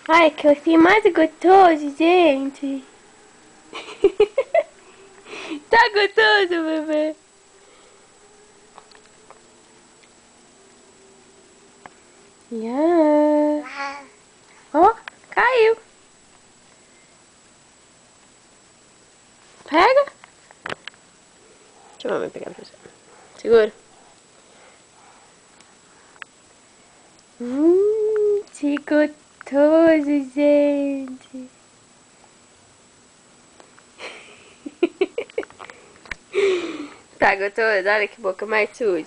Ai, que assim mais gostoso, gente. Tá gostoso, bebê? Yeah. Ó, caiu. Pega. Deixa a mamãe pegar pra você. Segura. Que gostoso, gente. Tá gostoso? Olha que boca mais suja.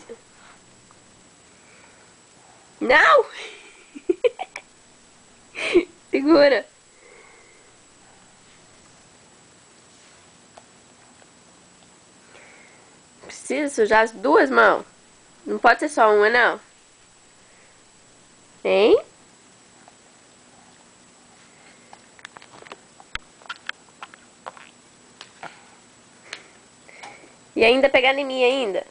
Não! Segura. Precisa sujar as duas mãos. Não pode ser só uma, não. Hein? E ainda pegar em mim ainda.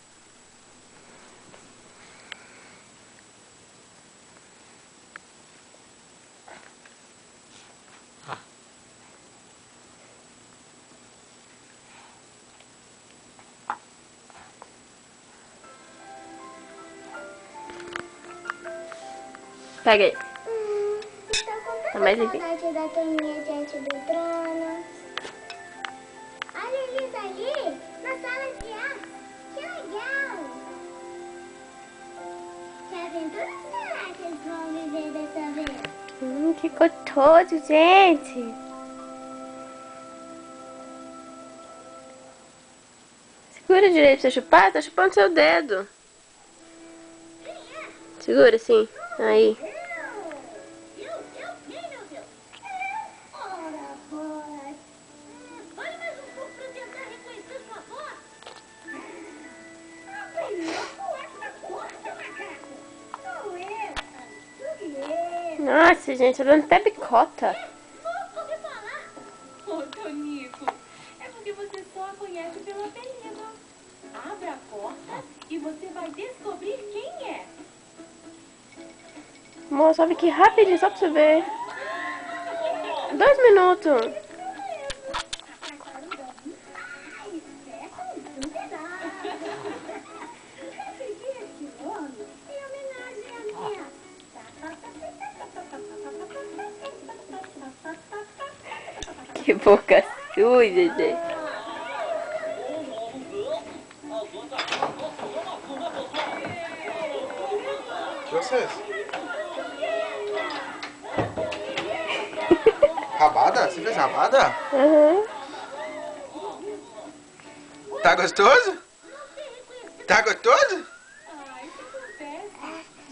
Pega aí. Tá mais saudade da turminha diante do trono. Olha eles ali, na sala de ar. Que legal. Que aventura será que eles vão viver dessa vez? Que gostoso, gente. Segura direito pra você chupar. Tá chupando seu dedo. Segura assim. Aí. Nossa, gente, tá dando até bicota. Ô, Tonico, é porque você só a conhece pelo apelido. Abra a porta e você vai descobrir quem é. Amor, sobe aqui rapidinho, só pra você ver. 2 minutos. Que boca suja, gente. Vocês? Rabada? Você fez rabada? Uhum. Tá gostoso? Tá gostoso?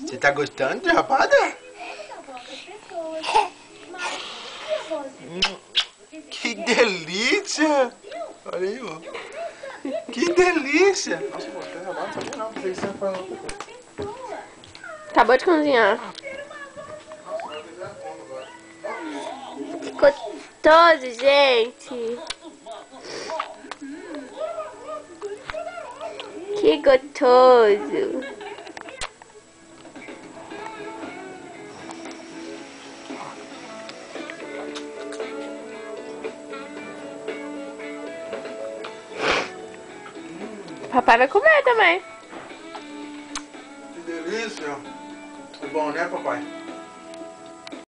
Você tá gostando de rabada? Que delícia! Olha aí, ó. Que delícia! Nossa, pô, tem rabada, não sabia não. Pensei que você ia falar outra coisa. Acabou de cozinhar. Que gostoso, gente. Que gostoso. Papai vai comer também. Que delícia! É bom, né, papai?